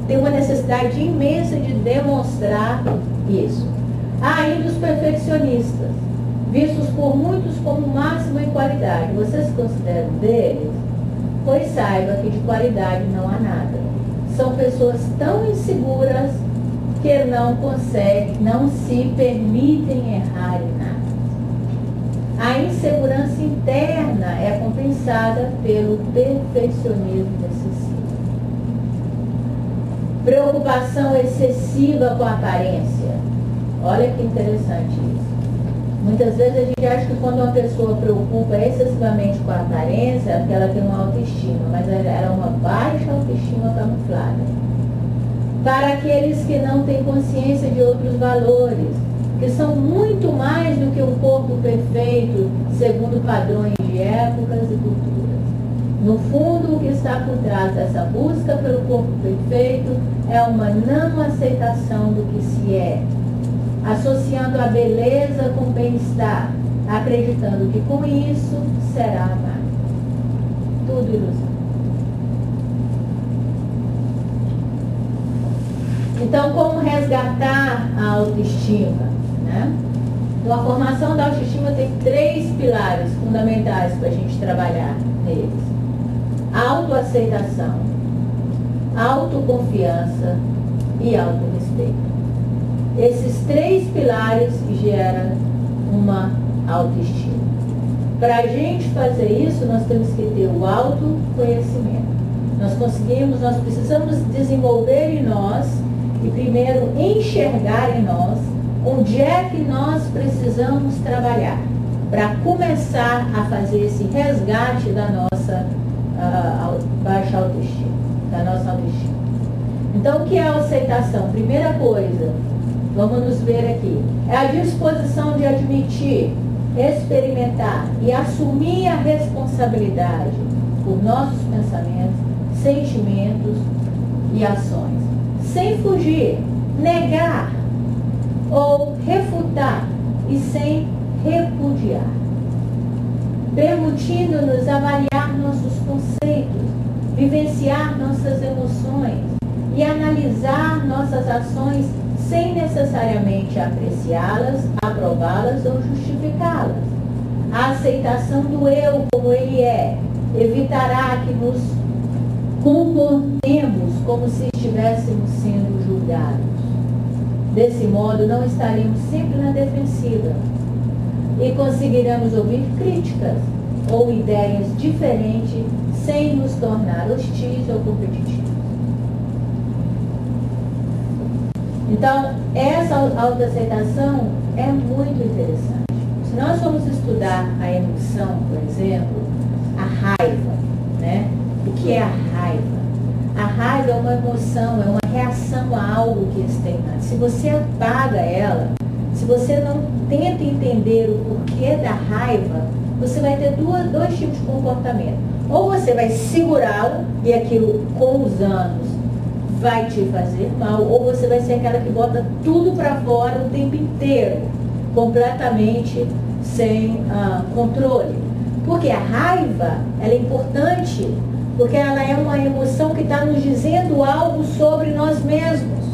tem uma necessidade imensa de demonstrar isso. Há ainda os perfeccionistas, vistos por muitos como máximo em qualidade. Vocês se consideram deles? Pois saiba que de qualidade não há nada. São pessoas tão inseguras que não conseguem, não se permitem errar em nada. A insegurança interna é compensada pelo perfeccionismo excessivo. Preocupação excessiva com a aparência. Olha que interessante isso. Muitas vezes a gente acha que quando uma pessoa preocupa excessivamente com a aparência, é porque ela tem uma autoestima, mas ela é uma baixa autoestima camuflada. Para aqueles que não têm consciência de outros valores, que são muito mais do que um corpo perfeito, segundo padrões de épocas e culturas. No fundo, o que está por trás dessa busca pelo corpo perfeito é uma não aceitação do que se é, associando a beleza com bem-estar, acreditando que com isso será amado. Tudo ilusão. Então, como resgatar a autoestima? Né? Então, a formação da autoestima tem 3 pilares fundamentais para a gente trabalhar neles. Autoaceitação, autoconfiança e autorrespeito. Esses 3 pilares geram uma autoestima. Para a gente fazer isso, nós temos que ter o autoconhecimento. Nós precisamos desenvolver em nós e primeiro enxergar em nós onde é que nós precisamos trabalhar para começar a fazer esse resgate da nossa baixa autoestima, da nossa autoestima. Então, o que é a aceitação? Primeira coisa, vamos nos ver aqui, é a disposição de admitir, experimentar e assumir a responsabilidade por nossos pensamentos, sentimentos e ações, sem fugir, negar ou refutar e sem repudiar, permitindo-nos avaliar nossos conceitos, vivenciar nossas emoções e analisar nossas ações sem necessariamente apreciá-las, aprová-las ou justificá-las. A aceitação do eu como ele é evitará que nos comportemos como se estivéssemos sendo julgados. Desse modo, não estaremos sempre na defensiva e conseguiremos ouvir críticas ou ideias diferentes sem nos tornar hostis ou competitivos. Então, essa autoaceitação é muito interessante. Se nós formos estudar a emoção, por exemplo, a raiva, né? O que é a raiva? A raiva é uma emoção, é uma reação a algo que externa. Se você apaga ela, se você não tenta entender o porquê da raiva, você vai ter dois tipos de comportamento. Ou você vai segurá-la e aquilo com os anos vai te fazer mal, ou você vai ser aquela que bota tudo para fora o tempo inteiro, completamente sem controle. Porque a raiva, ela é importante, porque ela é uma emoção que está nos dizendo algo sobre nós mesmos.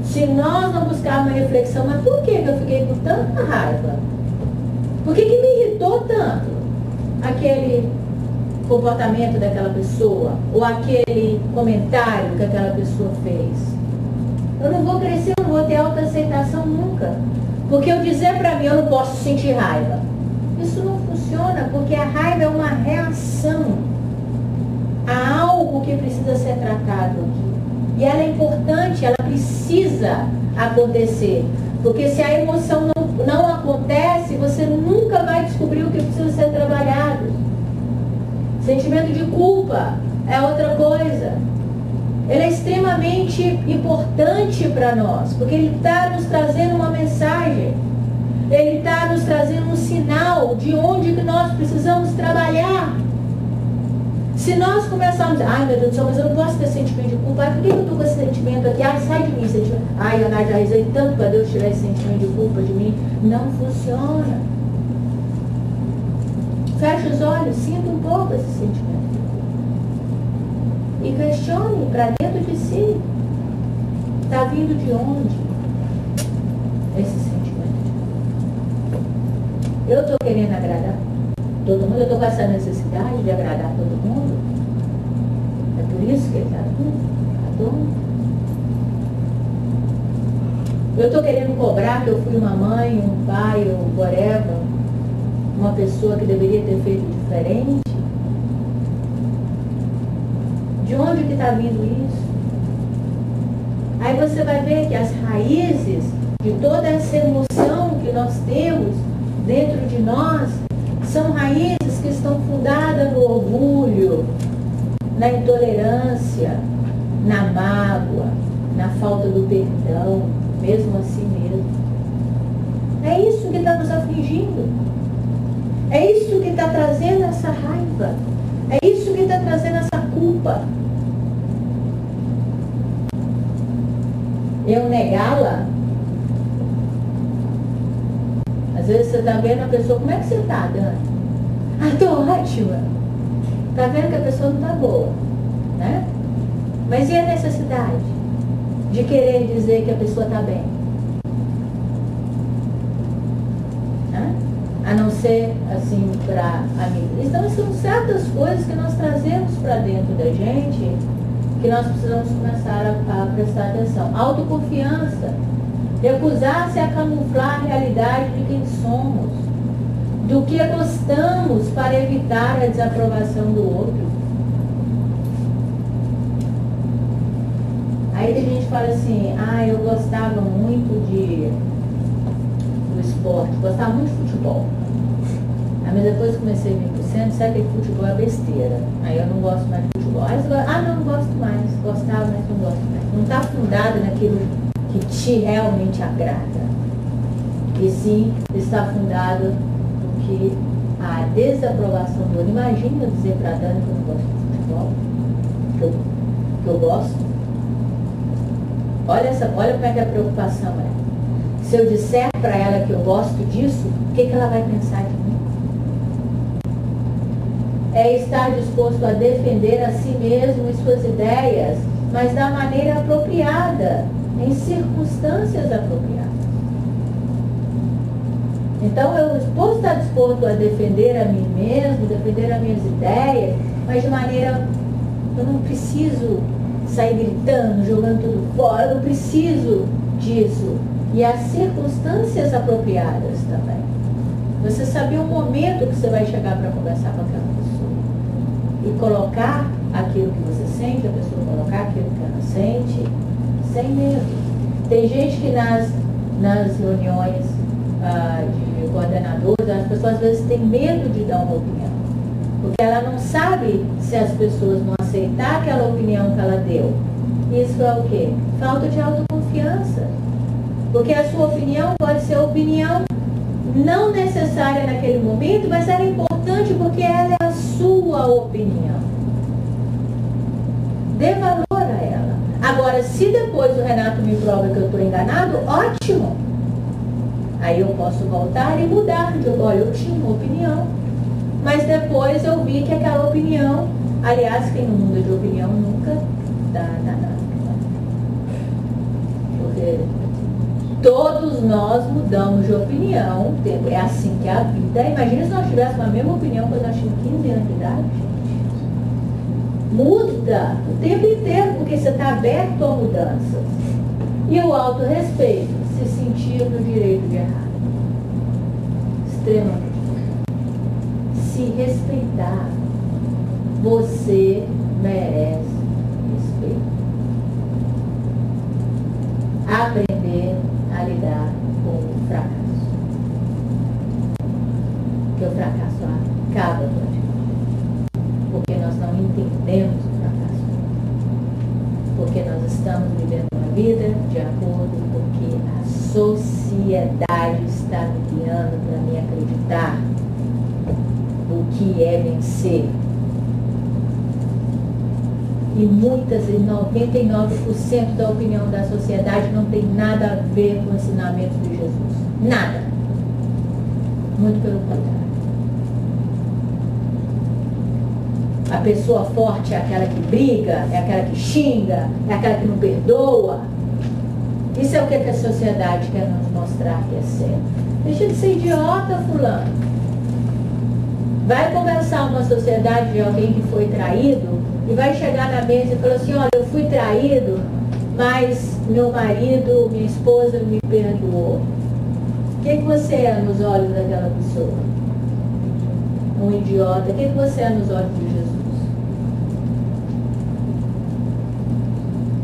Se nós não buscarmos uma reflexão, mas por que eu fiquei com tanta raiva? Por que me irritou tanto aquele comportamento daquela pessoa, ou aquele comentário que aquela pessoa fez? Eu não vou crescer, eu não vou ter autoaceitação nunca. Porque eu dizer para mim, eu não posso sentir raiva. Isso não funciona, porque a raiva é uma reação a algo que precisa ser tratado aqui. E ela é importante, ela precisa acontecer. Porque se a emoção não acontece, você nunca vai descobrir o que precisa ser trabalhado. Sentimento de culpa é outra coisa. Ele é extremamente importante para nós, porque ele está nos trazendo uma mensagem. Ele está nos trazendo um sinal de onde que nós precisamos trabalhar. Se nós começarmos, ai meu Deus do céu, mas eu não posso ter sentimento de culpa. Ai, por que eu estou com esse sentimento aqui? Ai, sai de mim, sentimento. Ai, Ana, já rezei tanto para Deus tirar esse sentimento de culpa de mim. Não funciona. Feche os olhos, sinta um pouco esse sentimento de culpa. E questione para dentro de si. Está vindo de onde esse sentimento de culpa? Eu estou querendo agradar todo mundo, eu estou com essa necessidade de agradar todo mundo. É por isso que ele está dando. Eu estou querendo cobrar que eu fui uma mãe, um pai, ou whatever, uma pessoa que deveria ter feito diferente. De onde que está vindo isso? Aí você vai ver que as raízes de toda essa emoção que nós temos dentro de nós são raízes que estão fundadas no orgulho, na intolerância, na mágoa, na falta do perdão, mesmo assim mesmo. É isso que está nos afligindo. É isso que está trazendo essa raiva. É isso que está trazendo essa culpa. Eu negá-la. Às vezes você está vendo a pessoa, como é que você está, Dani? Ah, estou ótima. Está vendo que a pessoa não está boa, né? Mas e a necessidade de querer dizer que a pessoa está bem? Né? A não ser, assim, para amigos. Então, são certas coisas que nós trazemos para dentro da gente que nós precisamos começar a prestar atenção. Autoconfiança. Recusar-se a camuflar a realidade de quem somos. do que gostamos para evitar a desaprovação do outro. Aí a gente fala assim, eu gostava muito do esporte, gostava muito de futebol. Mas depois que comecei a vir pro centro, sabe que futebol é besteira. Aí eu não gosto mais de futebol. Aí você fala, não gosto mais. Gostava, mas não gosto mais. Não está fundado naquilo que te realmente agrada. E sim, está fundado no que a desaprovação do outro. Imagina dizer para a Dani que eu não gosto de futebol. Que eu gosto. Olha como é que a preocupação é. Se eu disser para ela que eu gosto disso, o que ela vai pensar de mim? É estar disposto a defender a si mesmo e suas ideias, mas da maneira apropriada, em circunstâncias apropriadas. Então, eu posso estar disposto a defender a mim mesmo, defender as minhas ideias, mas de maneira, eu não preciso sair gritando, jogando tudo fora, eu não preciso disso. E as circunstâncias apropriadas também. Você saber o momento que você vai chegar para conversar com aquela pessoa. E colocar aquilo que você sente, a pessoa colocar aquilo que ela sente, sem medo. Tem gente que nas reuniões de coordenadores, as pessoas às vezes têm medo de dar uma opinião. Porque ela não sabe se as pessoas vão aceitar aquela opinião que ela deu. Isso é o quê? Falta de autoconfiança. Porque a sua opinião pode ser a opinião não necessária naquele momento, mas ela é importante porque ela é a sua opinião. Dê valor a ela. Agora, se depois o Renato me prova que eu estou enganado, ótimo. Aí eu posso voltar e mudar. Olha, eu tinha uma opinião, mas depois eu vi que aquela opinião, aliás, quem não muda de opinião nunca dá nada. Porque todos nós mudamos de opinião, é assim que é a vida. Imagina se nós tivéssemos a mesma opinião quando nós tínhamos 15 anos de idade. Muda o tempo inteiro, porque você está aberto a mudanças. E o autorrespeito, se sentir no direito de errar. Extremamente. Se respeitar, você merece respeito. Aprender a lidar com o fracasso. Porque o fracasso acaba com a gente. Porque nós não entendemos o fracasso. Porque nós estamos vivendo uma vida de acordo com o que a sociedade está me guiando para me acreditar o que é vencer. E 99% da opinião da sociedade não tem nada a ver com o ensinamento de Jesus. Nada. Muito pelo contrário. A pessoa forte é aquela que briga, é aquela que xinga, é aquela que não perdoa. Isso é o que a sociedade quer nos mostrar que é certo. Deixa de ser idiota, fulano. Vai conversar uma sociedade de alguém que foi traído e vai chegar na mesa e falar assim, olha, eu fui traído, mas meu marido, minha esposa me perdoou. O que você é nos olhos daquela pessoa? Um idiota. O que você é nos olhos de Jesus?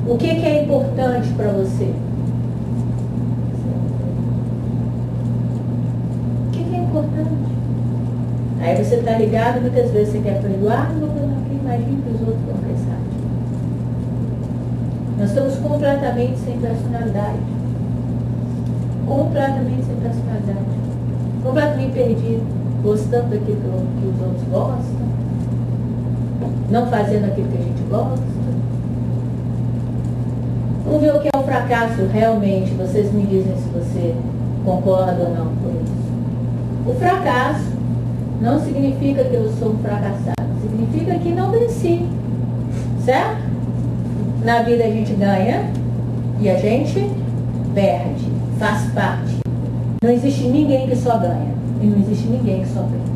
O que é importante para você? O que é importante? Aí você está ligado, muitas vezes você quer perdoar, não vou perdoar, porque imagina que os outros vão pensar. Nós estamos completamente sem personalidade. Completamente sem personalidade. Completamente perdido, gostando daquilo que os outros gostam, não fazendo aquilo que a gente gosta. Vamos ver o que é o fracasso realmente. Vocês me dizem se você concorda ou não com isso. O fracasso não significa que eu sou um fracassado. Significa que não venci. Certo? Na vida a gente ganha e a gente perde. Faz parte. Não existe ninguém que só ganha. E não existe ninguém que só perde.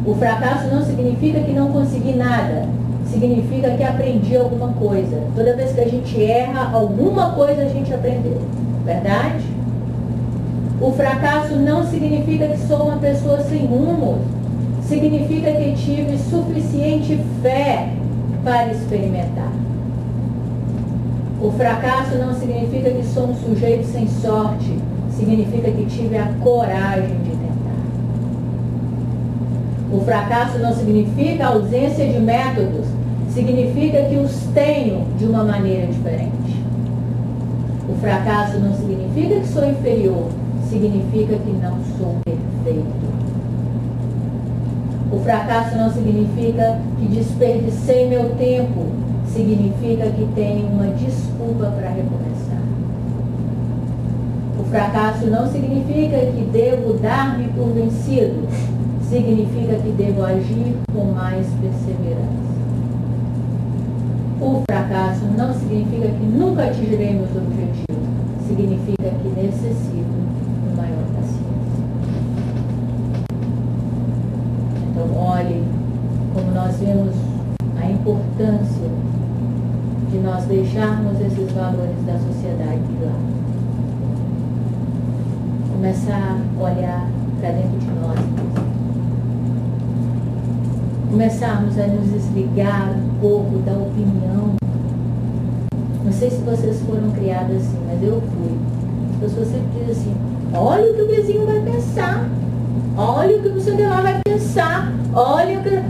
O fracasso não significa que não consegui nada. Significa que aprendi alguma coisa. Toda vez que a gente erra, alguma coisa a gente aprendeu. Verdade? O fracasso não significa que sou uma pessoa sem rumo. Significa que tive suficiente fé para experimentar. O fracasso não significa que sou um sujeito sem sorte. Significa que tive a coragem de tentar. O fracasso não significa ausência de métodos. Significa que os tenho de uma maneira diferente. O fracasso não significa que sou inferior. Significa que não sou perfeito. O fracasso não significa que desperdicei meu tempo. Significa que tenho uma desculpa para recomeçar. O fracasso não significa que devo dar-me por vencido. Significa que devo agir com mais perseverança. O fracasso não significa que nunca atingirei meus objetivos. Significa que necessito de maior paciência. Então, olhe como nós vemos a importância de nós deixarmos esses valores da sociedade de lado. Começar a olhar para dentro de nós mesmos. Começarmos a nos desligar um pouco da opinião. Não sei se vocês foram criadas assim, mas eu fui. As pessoas sempre dizem assim, olha o que o vizinho vai pensar, olha o que o seu lá vai pensar, olha o que...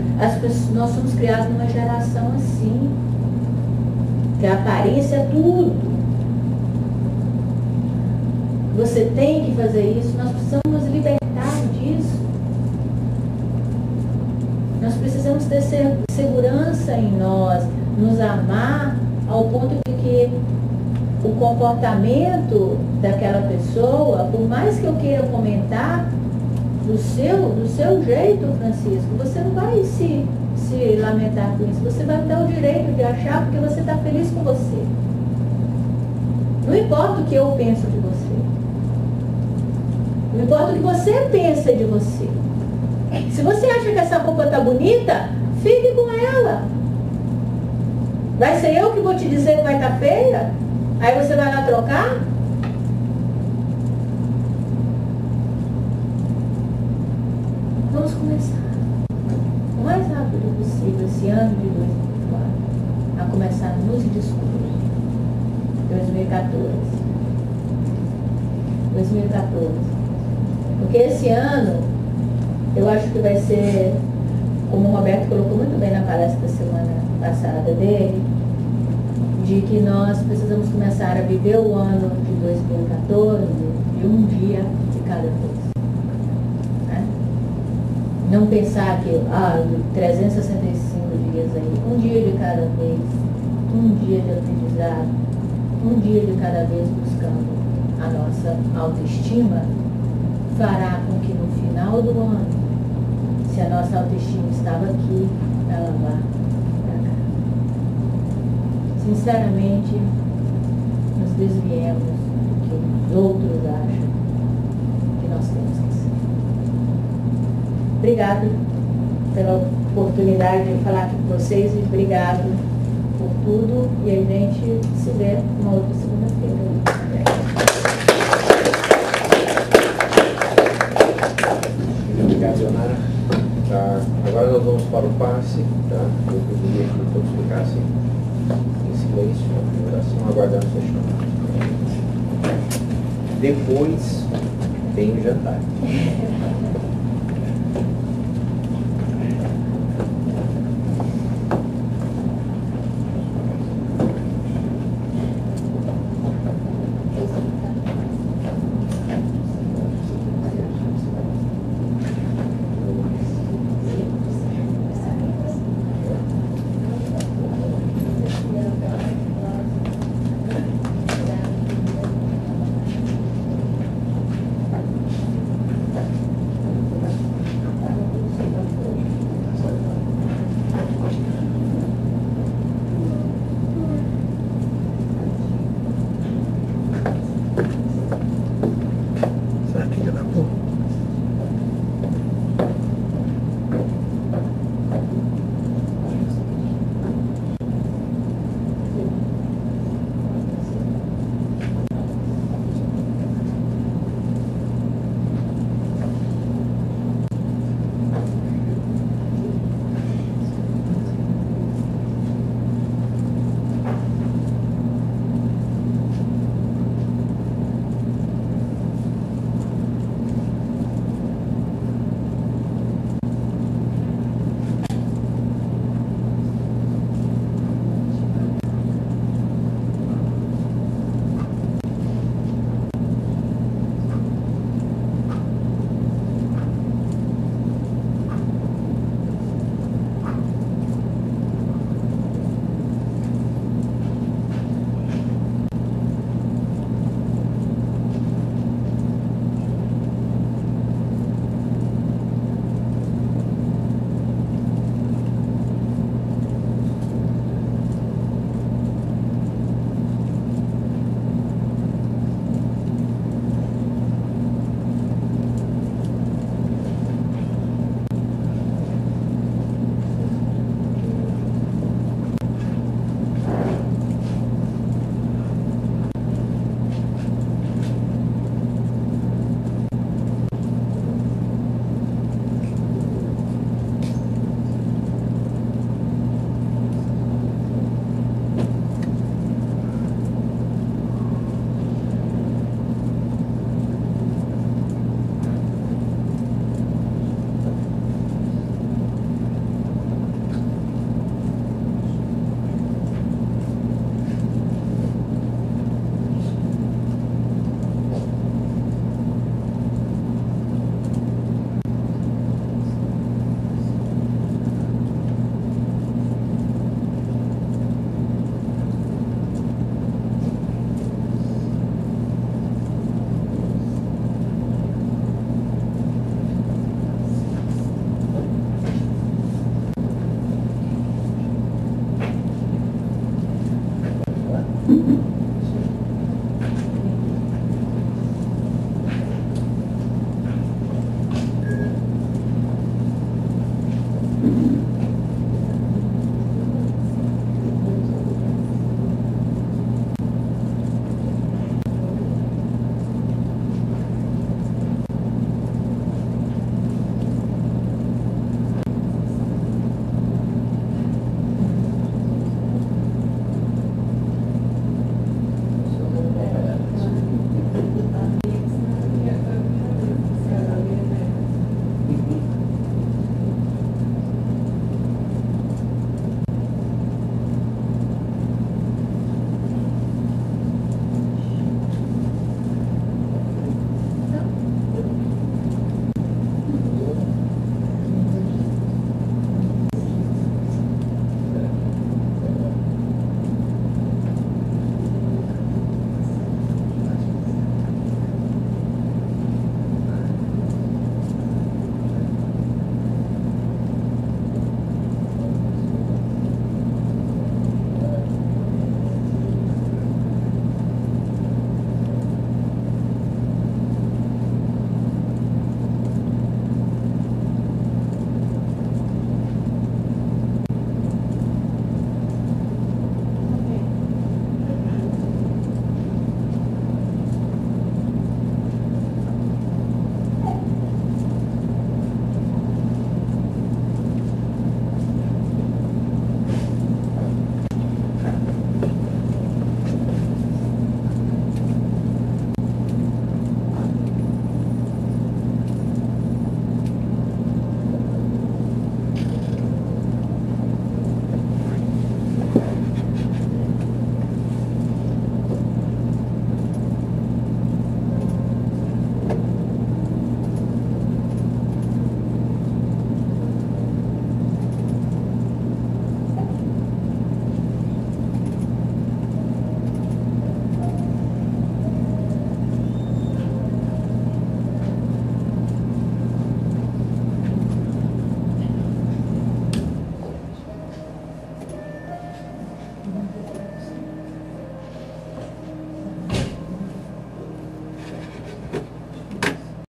Nós somos criados numa geração assim, que a aparência é tudo. Você tem que fazer isso, nós precisamos nos libertar disso. Nós precisamos ter segurança em nós, nos amar ao ponto de que o comportamento daquela pessoa, por mais que eu queira comentar do seu jeito, Francisco, você não vai se lamentar com isso. Você vai me dar o direito de achar porque você está feliz com você. Não importa o que eu penso de você. Não importa o que você pensa de você. Se você acha que essa roupa está bonita, fique com ela. Vai ser eu que vou te dizer que vai estar feia? Aí você vai lá trocar? Vamos começar o mais rápido possível esse ano de 2024 a começar a nos descobrir. 2014. Porque esse ano eu acho que vai ser, como o Roberto colocou muito bem na palestra da semana passada dele, de que nós precisamos começar a viver o ano de 2014 de um dia de cada vez. Né? Não pensar que 365 dias aí, um dia de cada vez, um dia de aprendizado, um dia de cada vez buscando a nossa autoestima, fará com que no final do ano, se a nossa autoestima estava aqui, ela vá para cá. Sinceramente, nos desviemos do que os outros acham que nós temos que ser. Obrigado pela oportunidade de falar aqui com vocês e obrigado por tudo e a gente se vê uma outra segunda-feira. Obrigado, Leonara. Agora nós vamos para o passe. Eu pediria que todos ficassem em silêncio, na oração, aguardando o seu chamado. Depois tem o jantar.